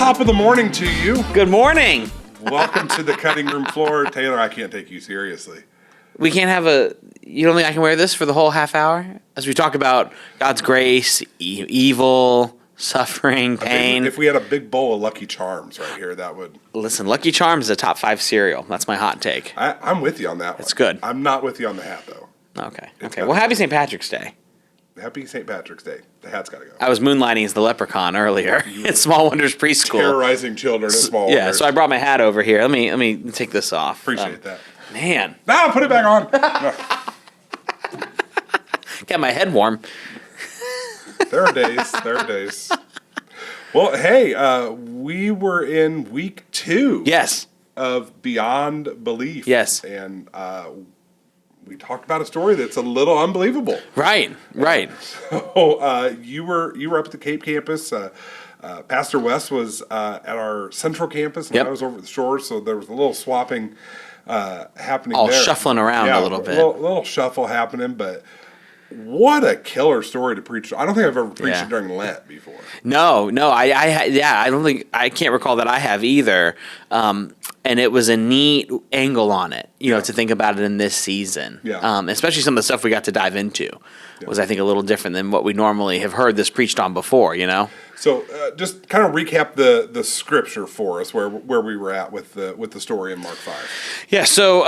top of the morning to you. Good morning. Welcome to the cutting room floor. Taylor, I can't take you seriously. We can't have you don't think I can wear this for the whole half hour? As we talk about God's grace, evil, suffering, pain. If we had a big bowl of Lucky Charms right here, that would... Listen, Lucky Charms is a top 5 cereal. That's my hot take. I'm with you on that one. It's good. I'm not with you on the hat, though. Okay. Well, happy St. Patrick's Day. Happy St. Patrick's Day. The hat's got to go. I was moonlighting as the leprechaun earlier at Small Wonders Preschool. Terrorizing children at Small Wonders. Yeah, so I brought my hat over here. Let me take this off. Appreciate that. Man. Now put it back on. No. Got my head warm. There are days. Well, hey, we were in week 2. Yes. Of Beyond Belief. Yes. And we talked about a story that's a little unbelievable. Right. So you were up at the Cape campus. Pastor West was at our central campus, and I was over at the shore. So there was a little swapping happening. All there. shuffling around a little bit. A little shuffle happening, but what a killer story to preach. I don't think I've ever preached it during Lent before. No, I don't think I can't recall that I have either. And it was a neat angle on it, to think about it in this season. Yeah. Especially some of the stuff we got to dive into was, I think, a little different than what we normally have heard this preached on before, So just kind of recap the scripture for us, where we were at with the story in Mark 5. Yeah, so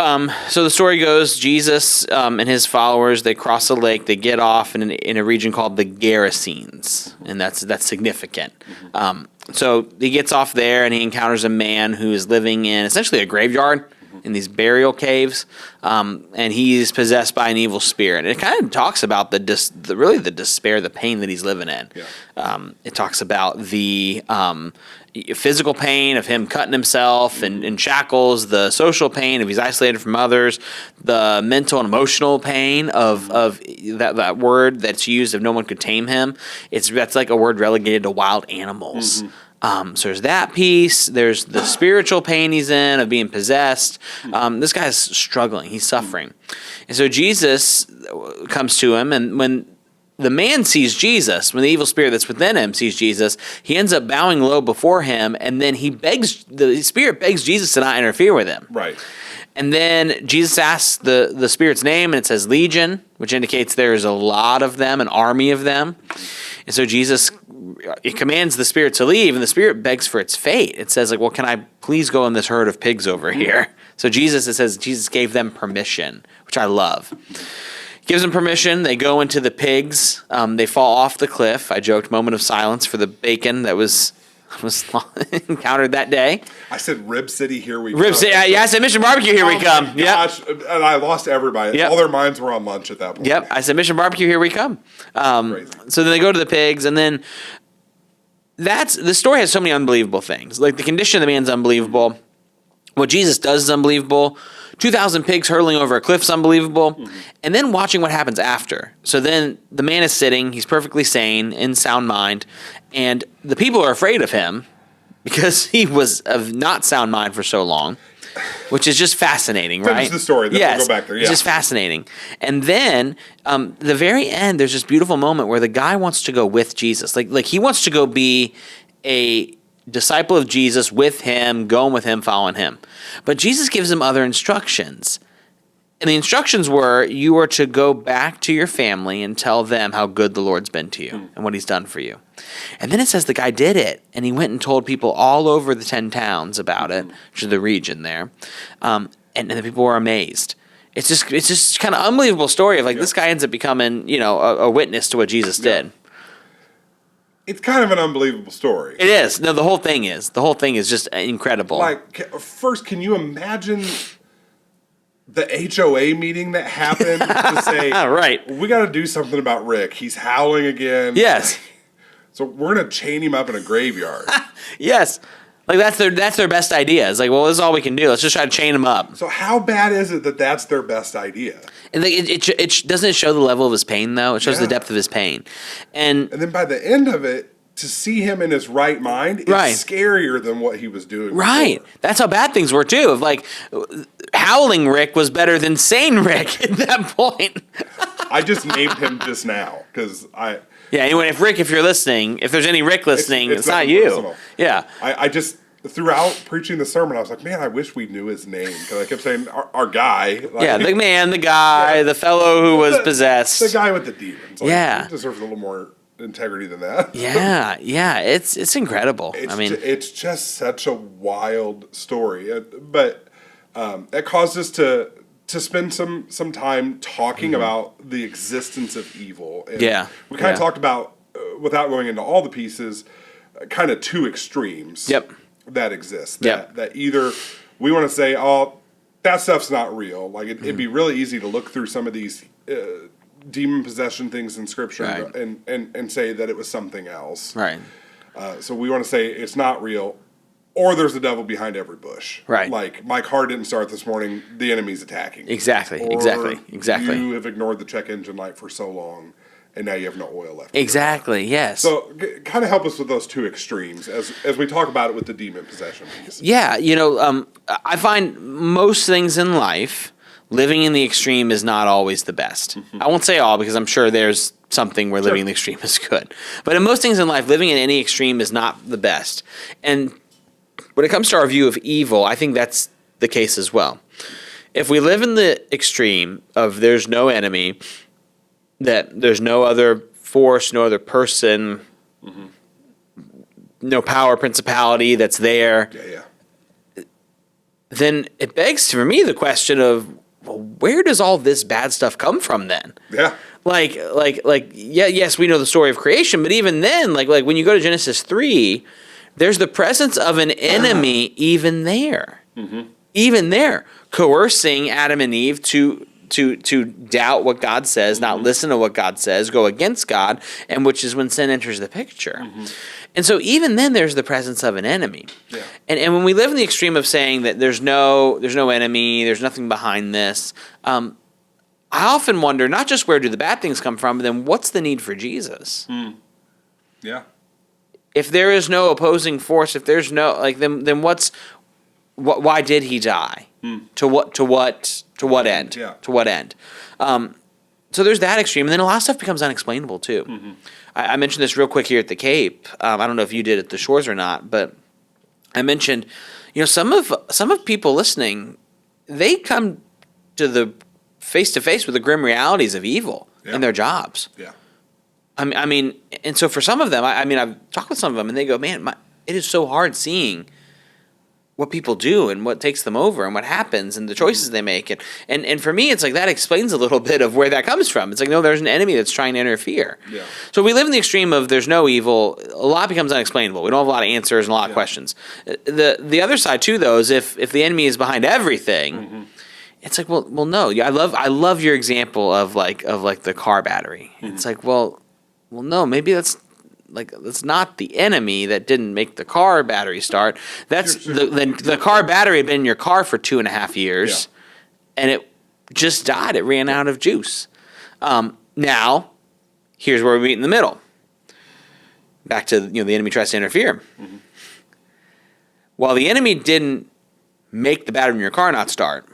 the story goes, Jesus and his followers, they cross a lake, they get off in a region called the Gerasenes, and that's significant. Mm-hmm. So he gets off there and he encounters a man who is living in essentially a graveyard in these burial caves, and he's possessed by an evil spirit. And it kind of talks about the despair, the pain that he's living in. Yeah. It talks about the physical pain of him cutting himself in shackles, the social pain of he's isolated from others, the mental and emotional pain of that word that's used of no one could tame him. That's like a word relegated to wild animals. Mm-hmm. So there's that piece. There's the spiritual pain he's in of being possessed. This guy's struggling. He's suffering. And so Jesus comes to him, and when the man sees Jesus, when the evil spirit that's within him sees Jesus, he ends up bowing low before him, and then the spirit begs Jesus to not interfere with him. Right. And then Jesus asks the spirit's name, and it says Legion, which indicates there's a lot of them, an army of them. And so Jesus commands the spirit to leave, and the spirit begs for its fate. It says, well, can I please go in this herd of pigs over here? So it says Jesus gave them permission, which I love. Gives them permission. They go into the pigs. They fall off the cliff. I joked, moment of silence for the bacon that was encountered that day. I said Rib City, here we come. Rib City, I said Mission Barbecue, here we come. Gosh, and I lost everybody. Yep. All their minds were on lunch at that point. Yep, I said Mission Barbecue, here we come. So then they go to the pigs, and then the story has so many unbelievable things. Like the condition of the man's unbelievable. What Jesus does is unbelievable. 2,000 pigs hurtling over a cliff is unbelievable. Mm-hmm. And then watching what happens after. So then the man is sitting, he's perfectly sane, in sound mind, and the people are afraid of him because he was of not sound mind for so long, which is just fascinating, right? Finish the story, then we'll go back there. Yeah. It's just fascinating. And then the very end, there's this beautiful moment where the guy wants to go with Jesus. Like he wants to go be a disciple of Jesus with him, going with him, following him. But Jesus gives him other instructions. And the instructions were, you are to go back to your family and tell them how good the Lord's been to you and what he's done for you. And then it says the guy did it, and he went and told people all over the 10 towns about it, which is the region there. And the people were amazed. It's just kind of unbelievable story of this guy ends up becoming, a witness to what Jesus did. It's kind of an unbelievable story. It is. No, the whole thing is. The whole thing is just incredible. First, can you imagine the HOA meeting that happened to say, right, we got to do something about Rick. He's howling again. Yes. So we're going to chain him up in a graveyard. Yes. That's their best idea. It's this is all we can do. Let's just try to chain him up. So how bad is it that that's their best idea? And it doesn't show the level of his pain, though. It shows the depth of his pain. And then by the end of it, to see him in his right mind, it's scarier than what he was doing Right. before. That's how bad things were, too. Howling Rick was better than sane Rick at that point. I just named him just now because Yeah, anyway, if you're listening, if there's any Rick listening, it's not nothing you. personal. Yeah. I just, throughout preaching the sermon, I was like, man, I wish we knew his name. Because I kept saying, our guy. Like, Yeah, the man, the guy, Yeah. the fellow who was the possessed. guy with the demons. Like, Yeah. He deserves a little more integrity than that. Yeah, it's incredible. It's just such a wild story. But it caused us to spend some time talking about the existence of evil. And Yeah, we kind of yeah. talked about, without going into all the pieces, kind of two extremes Yep. that exist. Yep. That either we want to say, oh, that stuff's not real. Like it'd be really easy to look through some of these demon possession things in Scripture Right. and say that it was something else. Right. So we want to say it's not real, or there's the devil behind every bush. Right. Like my car didn't start this morning, the enemy's attacking. Exactly. Or Exactly. You have ignored the check engine light for so long, and now you have no oil left. Exactly. Yes. So kind of help us with those two extremes as we talk about it with the demon possession piece. Yeah, I find most things in life, living in the extreme is not always the best. I won't say all because I'm sure there's something where living in the extreme is good. But in most things in life, living in any extreme is not the best. And when it comes to our view of evil, I think that's the case as well. If we live in the extreme of there's no enemy, that there's no other force, no other person, no power, principality that's there, Yeah. then it begs for me the question of, well, where does all this bad stuff come from then? Yeah. Yes, we know the story of creation, but even then, like when you go to Genesis 3, there's the presence of an enemy even there. Even there, coercing Adam and Eve to doubt what God says, not listen to what God says, go against God, and which is when sin enters the picture. And so even then there's the presence of an enemy. Yeah. And when we live in the extreme of saying that there's no enemy, there's nothing behind this, I often wonder not just where do the bad things come from, but then what's the need for Jesus? Yeah. If there is no opposing force, if there's no then why did he die? To what end? Yeah. To what end? So there's that extreme, and then a lot of stuff becomes unexplainable too. I mentioned this real quick here at the Cape. I don't know if you did at the Shores or not, but I mentioned, some of people listening, they come to the face to face with the grim realities of evil in their jobs. Yeah. I mean, and so for some of them, I've talked with some of them, and they go, "Man, it is so hard seeing what people do and what takes them over and what happens and the choices they make." And for me, it's like that explains a little bit of where that comes from. It's like, no, there's an enemy that's trying to interfere. Yeah. So we live in the extreme of there's no evil. A lot becomes unexplainable. We don't have a lot of answers and a lot of questions. The other side too, though, is if the enemy is behind everything. It's like, well, no. I love your example of the car battery. It's like, well, no, maybe that's not the enemy that didn't make the car battery start. That's Sure. the car battery had been in your car for 2.5 years, and it just died. It ran out of juice. Now, here's where we meet in the middle. Back to the enemy tries to interfere. While the enemy didn't make the battery in your car not start,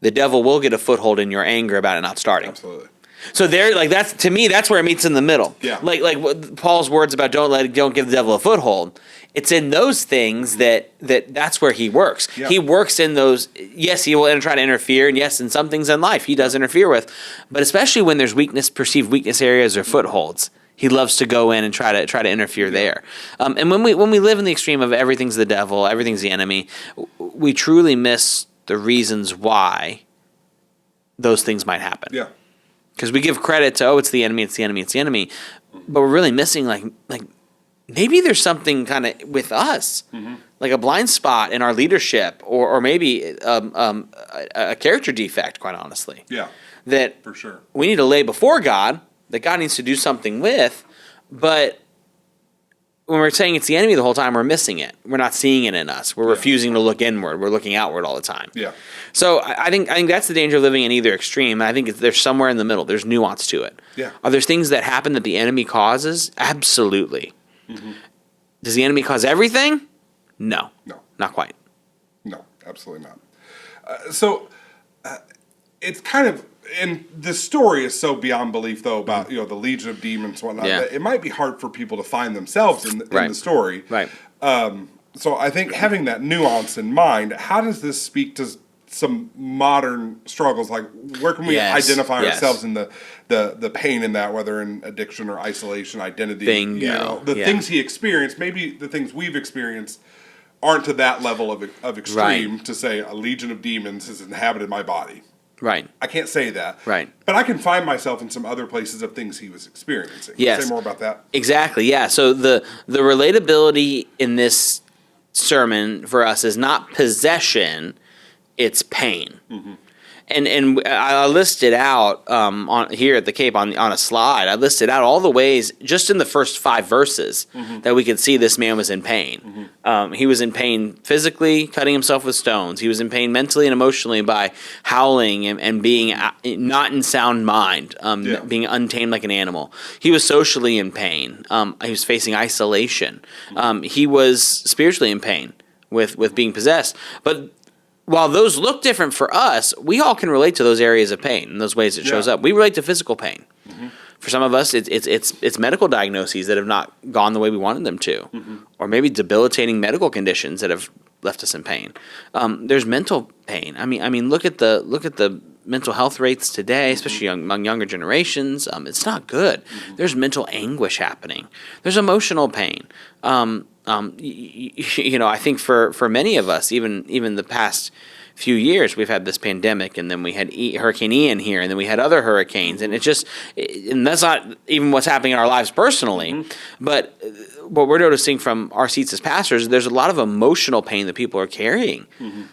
the devil will get a foothold in your anger about it not starting. Absolutely. So there, that's to me, that's where it meets in the middle. Yeah. Like what Paul's words about don't give the devil a foothold. It's in those things that's where he works. Yeah. He works in those. Yes, he will try to interfere, and yes, in some things in life he does interfere with, but especially when there's perceived weakness areas or footholds, he loves to go in and try to interfere there. And when we live in the extreme of everything's the devil, everything's the enemy, we truly miss the reasons why those things might happen. Yeah. Because we give credit to, it's the enemy, but we're really missing like maybe there's something kind of with us, like a blind spot in our leadership, or maybe a character defect, quite honestly. Yeah. That For sure. we need to lay before God, that God needs to do something with, but when we're saying it's the enemy the whole time, we're missing it. We're not seeing it in us. We're refusing to look inward. We're looking outward all the time. Yeah. So I think that's the danger of living in either extreme. I think there's somewhere in the middle. There's nuance to it. Yeah. Are there things that happen that the enemy causes? Absolutely. Does the enemy cause everything? No. No. Not quite. No, absolutely not. So it's kind of and the story is so beyond belief, though, about the legion of demons and whatnot. Yeah. That it might be hard for people to find themselves in Right. the story. Right. So I think having that nuance in mind, how does this speak to some modern struggles? Like, where can we Yes. identify Yes. ourselves in the pain in that, whether in addiction or isolation, identity? Bingo. The Yeah. things he experienced, maybe the things we've experienced aren't to that level of extreme Right. to say a legion of demons has inhabited my body. Right. I can't say that. Right. But I can find myself in some other places of things he was experiencing. Yes. Say more about that. Exactly. Yeah. So the relatability in this sermon for us is not possession; it's pain. And I listed out on here at the Cape on a slide. I listed out all the ways just in the first 5 verses that we could see this man was in pain. He was in pain physically, cutting himself with stones. He was in pain mentally and emotionally by howling and being not in sound mind, being untamed like an animal. He was socially in pain. He was facing isolation. He was spiritually in pain with being possessed. But while those look different for us, we all can relate to those areas of pain and those ways it shows up. We relate to physical pain. For some of us, it's medical diagnoses that have not gone the way we wanted them to, or maybe debilitating medical conditions that have left us in pain. There's mental pain. I mean, look at the mental health rates today, especially among younger generations. It's not good. There's mental anguish happening. There's emotional pain. I think for many of us, even the past few years, we've had this pandemic, and then we had Hurricane Ian here, and then we had other hurricanes, and and that's not even what's happening in our lives personally, but what we're noticing from our seats as pastors, there's a lot of emotional pain that people are carrying,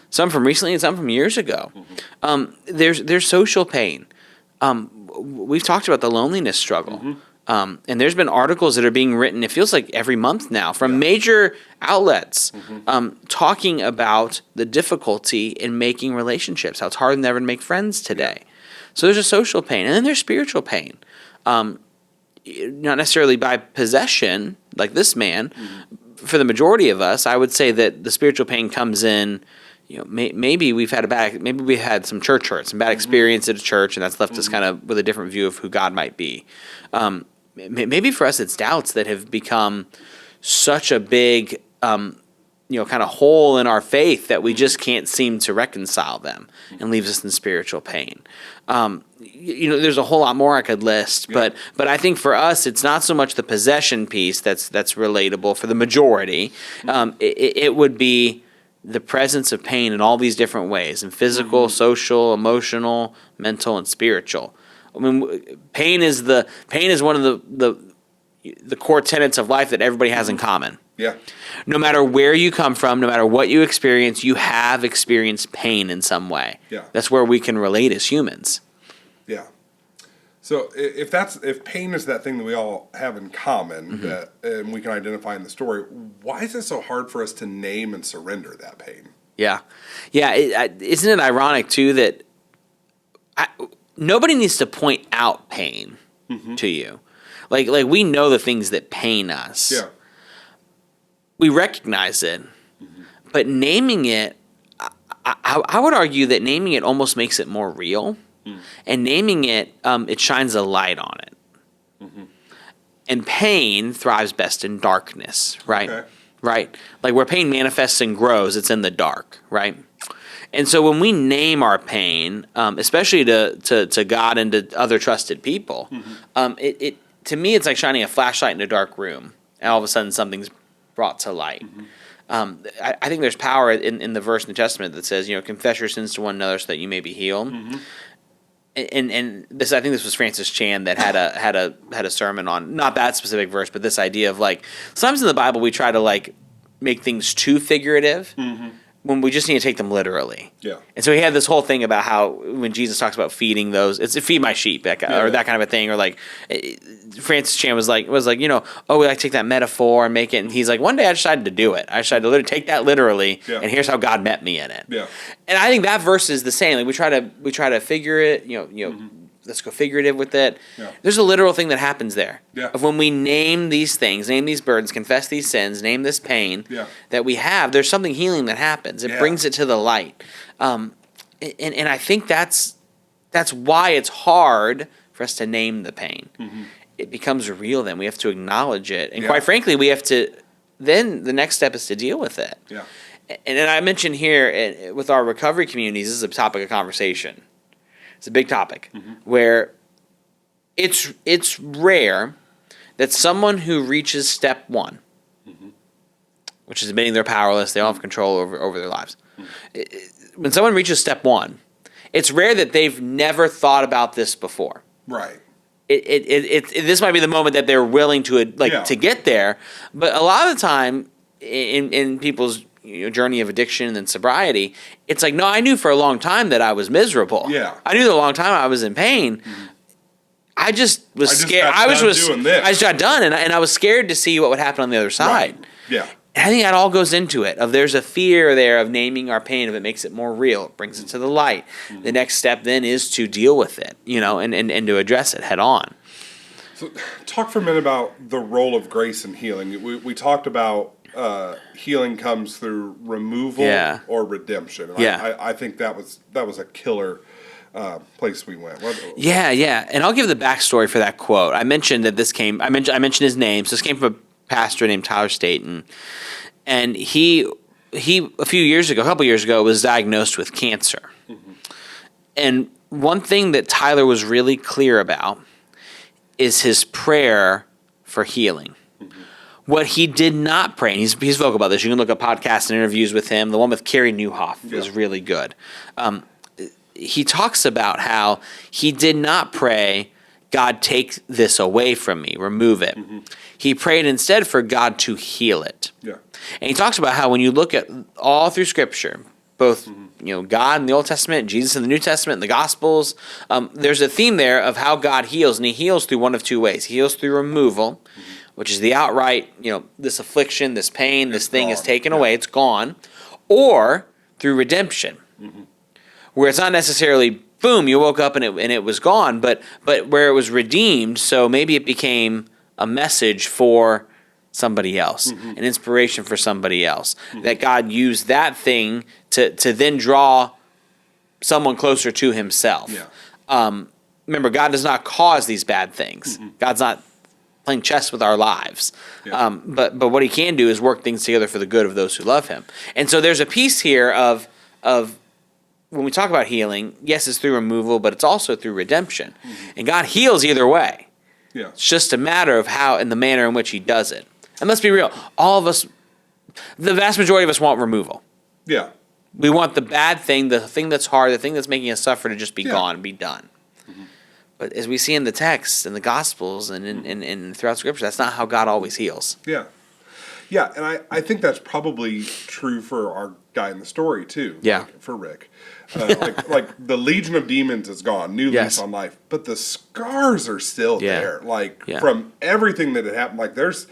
some from recently and some from years ago. There's social pain. We've talked about the loneliness struggle. And there's been articles that are being written, it feels like every month now, from major outlets talking about the difficulty in making relationships, how it's harder than ever to make friends today. So there's a social pain. And then there's spiritual pain. Not necessarily by possession, like this man. For the majority of us, I would say that the spiritual pain comes in, maybe we had some church hurt, some bad experience at a church, and that's left us kind of with a different view of who God might be. Maybe for us, it's doubts that have become such a big, kind of hole in our faith that we just can't seem to reconcile them, and leaves us in spiritual pain. There's a whole lot more I could list, but I think for us, it's not so much the possession piece that's relatable for the majority. It would be the presence of pain in all these different ways, in physical, social, emotional, mental, and spiritual. I mean, pain is one of the core tenets of life that everybody has in common. Yeah. No matter where you come from, no matter what you experience, you have experienced pain in some way. Yeah. That's where we can relate as humans. Yeah. So if pain is that thing that we all have in common and we can identify in the story, why is it so hard for us to name and surrender that pain? Yeah. Isn't it ironic too that nobody needs to point out pain to you. Like we know the things that pain us. Yeah. We recognize it, but naming it, I would argue that naming it almost makes it more real, and naming it, it shines a light on it. And pain thrives best in darkness, right? Okay. Right? Like where pain manifests and grows, it's in the dark, right? And so when we name our pain, especially to God and to other trusted people, it to me it's like shining a flashlight in a dark room, and all of a sudden something's brought to light. I think there's power in the verse in the Testament that says, confess your sins to one another so that you may be healed. And this, I think this was Francis Chan that had a sermon on not that specific verse, but this idea of like sometimes in the Bible we try to like make things too figurative when we just need to take them literally. Yeah. And so he had this whole thing about how when Jesus talks about feeding those, it's feed my sheep, that kind of a thing, or like Francis Chan was like, we like take that metaphor and make it, and he's like, one day I decided to do it. I decided to literally take that literally, and here's how God met me in it. Yeah. And I think that verse is the same. Like we try to figure it, let's go figurative with it. Yeah. There's a literal thing that happens there. Yeah. Of when we name these things, name these burdens, confess these sins, name this pain that we have, there's something healing that happens. It brings it to the light. And I think that's that's why it's hard for us to name the pain. It becomes real then. We have to acknowledge it. And quite frankly, we have to, then the next step is to deal with it. Yeah. And then I mentioned here with our recovery communities, this is a topic of conversation. It's a big topic where it's rare that someone who reaches step one, which is admitting they're powerless, they don't have control over their lives. When someone reaches step one, it's rare that they've never thought about this before. Right. This might be the moment that they're willing to to get there, but a lot of the time in people's journey of addiction and sobriety, it's like, no, I knew for a long time that I was miserable. Yeah. I knew the long time I was in pain. I just was scared. I just got done, and I was scared to see what would happen on the other side. Right. Yeah. And I think that all goes into it. There's a fear there of naming our pain. If it makes it more real, it brings it to the light. The next step then is to deal with it, and to address it head on. So, talk for a minute about the role of grace in healing. We talked about healing comes through removal or redemption. And I think that was a killer place we went. Yeah. And I'll give the backstory for that quote. I mentioned that this came. I mentioned his name. So this came from a pastor named Tyler Staton, and he a couple years ago, was diagnosed with cancer. And one thing that Tyler was really clear about is his prayer for healing. What he did not pray, and he's vocal about this. You can look up podcasts and interviews with him. The one with Carey Nieuwhof is really good. He talks about how he did not pray, God, take this away from me, remove it. He prayed instead for God to heal it. Yeah. And he talks about how when you look at all through Scripture, both God in the Old Testament, Jesus in the New Testament, and the Gospels, there's a theme there of how God heals, and he heals through one of two ways. He heals through removal, which is the outright, this affliction, this pain, this thing is taken away, it's gone, or through redemption, where it's not necessarily, boom, you woke up and it was gone, but where it was redeemed, so maybe it became a message for somebody else, an inspiration for somebody else, that God used that thing to then draw someone closer to himself. Yeah. Remember, God does not cause these bad things. God's not playing chess with our lives. Yeah. But what he can do is work things together for the good of those who love him. And so there's a piece here of when we talk about healing, yes, it's through removal, but it's also through redemption. And God heals either way. Yeah. It's just a matter of how and the manner in which he does it. And let's be real, all of us, the vast majority of us want removal. Yeah. We want the bad thing, the thing that's hard, the thing that's making us suffer to just be gone and be done. But as we see in the text and the Gospels and throughout Scripture, that's not how God always heals. Yeah. Yeah, and I think that's probably true for our guy in the story, too. Yeah. Like, for Rick. Like the legion of demons is gone, new lease on life, but the scars are still there. From everything that had happened, there's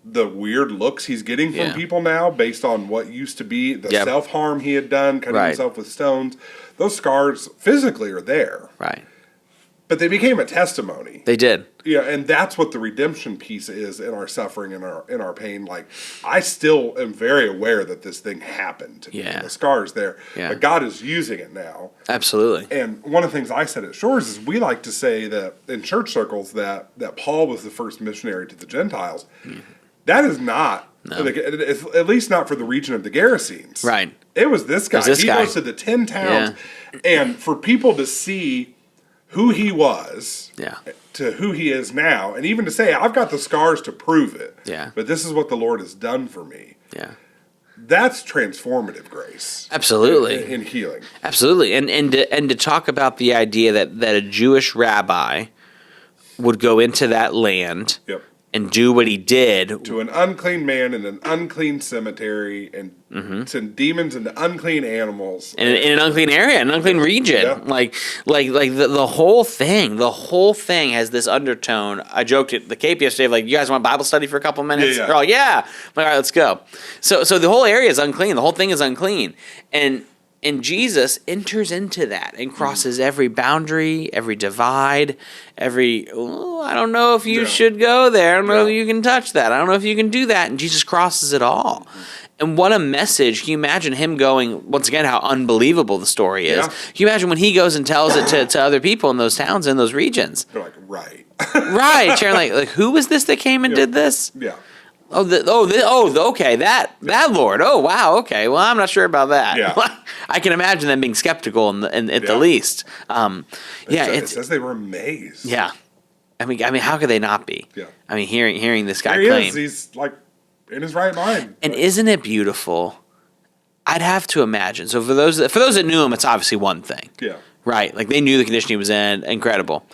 the weird looks he's getting from people now based on what used to be the self-harm he had done, cutting himself with stones. Those scars physically are there. Right. But they became a testimony. They did. Yeah, and that's what the redemption piece is in our suffering and our pain. I still am very aware that this thing happened. Yeah. The scars there. Yeah. But God is using it now. Absolutely. And one of the things I said at Shores is we like to say that in church circles that Paul was the first missionary to the Gentiles. That is not, at least not for the region of the Gerasenes. Right. It was this guy. He goes to the 10 towns. Yeah. And for people to see who he was to who he is now, and even to say, I've got the scars to prove it, but this is what the Lord has done for me. Yeah. That's transformative grace. Absolutely. In healing. Absolutely. And to talk about the idea that a Jewish rabbi would go into that land and do what he did to an unclean man in an unclean cemetery and send demons into unclean animals in an unclean area, an unclean region. Yeah. The whole thing has this undertone. I joked at the Cape yesterday, you guys want Bible study for a couple minutes? Yeah. They're all, I'm like, all right, let's go. So the whole area is unclean. The whole thing is unclean. And And Jesus enters into that and crosses every boundary, every divide, I don't know if you should go there. I don't know if you can touch that. I don't know if you can do that. And Jesus crosses it all. And what a message. Can you imagine him going, once again, how unbelievable the story is. Can you imagine when he goes and tells it to other people in those towns, in those regions? They're like, right. Right. Sharing like, who was this that came and did this? Yeah. Okay, that Lord. Oh, wow. Okay, well, I'm not sure about that. Yeah. I can imagine them being skeptical at the least. It says they were amazed. Yeah, I mean, how could they not be? Yeah. I mean, hearing this guy There claim, he is. He's like in his right mind. And isn't it beautiful? I'd have to imagine. So for those that knew him, it's obviously one thing. Yeah. Right. Like they knew the condition he was in. Incredible.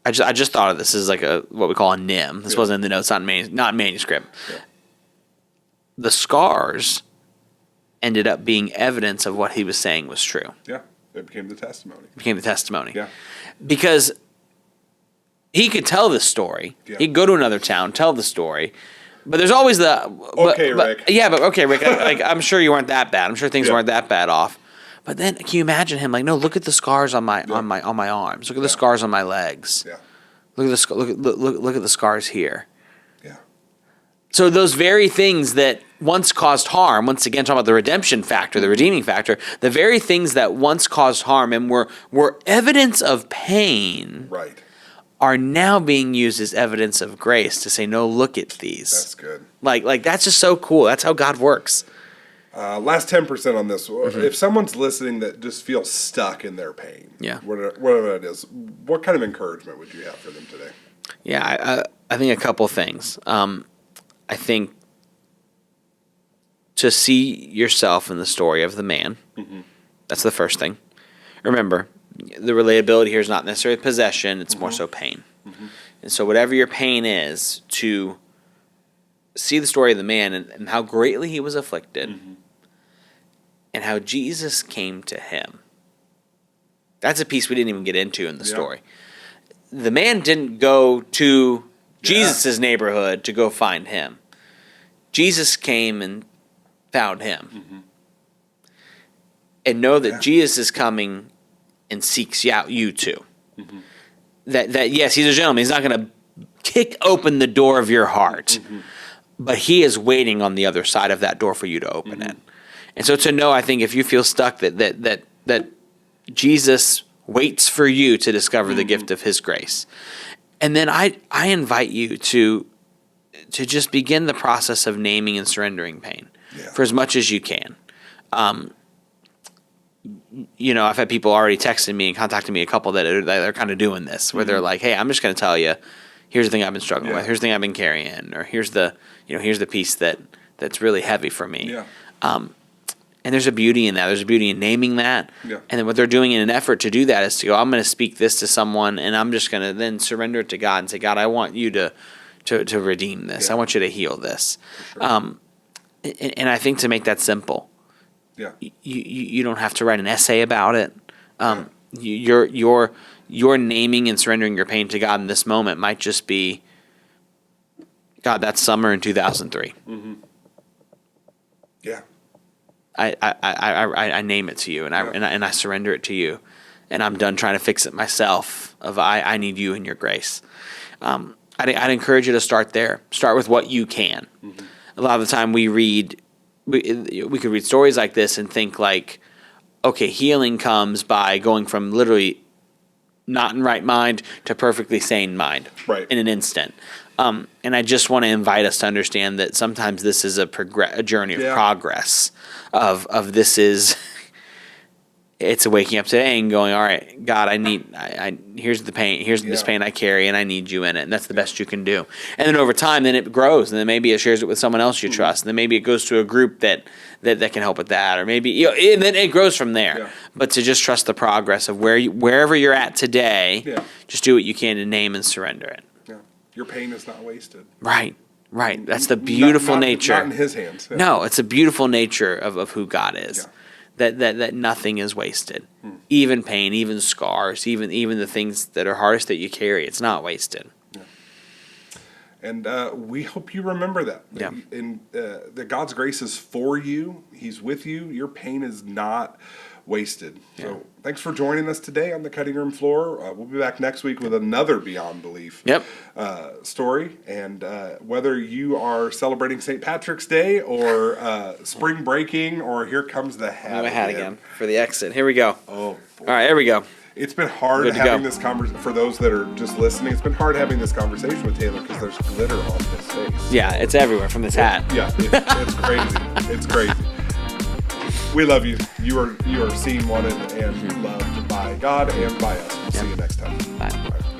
I just thought of this as like what we call a nim. This wasn't in the notes, not manuscript. Yeah. The scars ended up being evidence of what he was saying was true. Yeah, it became the testimony. Yeah, because he could tell this story. Yeah. He'd go to another town, tell the story. But there's always Rick. Yeah, but okay, Rick. I'm sure you weren't that bad. I'm sure things weren't that bad off. But then, can you imagine him like, no, look at the scars on my arms. Look at the scars on my legs. Yeah. Look at the scars here. Yeah. So those very things that once caused harm, once again talking about the redemption factor, the redeeming factor, the very things that once caused harm and were evidence of pain, right, are now being used as evidence of grace to say, no, look at these. That's good. Like that's just so cool. That's how God works. Last 10% on this. If someone's listening that just feels stuck in their pain, whatever it is, what kind of encouragement would you have for them today? Yeah, I think a couple things. I think to see yourself in the story of the man, that's the first thing. Remember, the relatability here is not necessarily possession, it's more so pain. And so whatever your pain is, to see the story of the man and how greatly he was afflicted, and how Jesus came to him. That's a piece we didn't even get into in the story. The man didn't go to Jesus' neighborhood to go find him. Jesus came and found him. And know that Jesus is coming and seeks out you too. That yes, he's a gentleman. He's not going to kick open the door of your heart. But he is waiting on the other side of that door for you to open it. And so to know, I think, if you feel stuck, that Jesus waits for you to discover the gift of his grace. And then I invite you to just begin the process of naming and surrendering pain for as much as you can. I've had people already texting me and contacting me, a couple that are kind of doing this, where they're like, hey, I'm just going to tell you, here's the thing I've been struggling with, here's the thing I've been carrying, or here's the piece that's really heavy for me. And there's a beauty in that. There's a beauty in naming that. And then what they're doing in an effort to do that is to go, I'm going to speak this to someone, and I'm just going to then surrender it to God and say, God, I want you to redeem this. I want you to heal this. Sure. And I think to make that simple, you don't have to write an essay about it. Your naming and surrendering your pain to God in this moment might just be, God, that's summer in 2003. Yeah. I name it to you, and I surrender it to you, and I'm done trying to fix it myself. I need you and your grace. I'd encourage you to start there. Start with what you can. A lot of the time we could read stories like this and think like, okay, healing comes by going from literally not in right mind to perfectly sane mind in an instant. And I just want to invite us to understand that sometimes this is a journey of progress. Of this is, it's a waking up today and going, all right, God, here's the pain, here's this pain I carry, and I need you in it, and that's the best you can do. And then over time, then it grows, and then maybe it shares it with someone else you trust, and then maybe it goes to a group that can help with that, or maybe and then it grows from there. Yeah. But to just trust the progress of wherever you're at today, just do what you can to name and surrender it. Your pain is not wasted. Right. That's the beautiful nature. Not in his hands. Yeah. No, it's the beautiful nature of who God is. Yeah. That nothing is wasted. Even pain, even scars, even the things that are hardest that you carry, it's not wasted. And we hope you remember that. Yeah. And that God's grace is for you. He's with you. Your pain is not wasted. Yeah. So thanks for joining us today on the cutting room floor. We'll be back next week with another Beyond Belief story. And whether you are celebrating St. Patrick's Day or spring breaking or here comes the hat, again for the exit. Here we go. Oh, boy. All right, here we go. It's been hard having this conversation, for those that are just listening, it's been hard having this conversation with Taylor because there's glitter on his face. Yeah, it's everywhere from this hat. Yeah, it's crazy. It's crazy. We love you. You are seen, wanted, and loved by God and by us. We'll see you next time. Bye.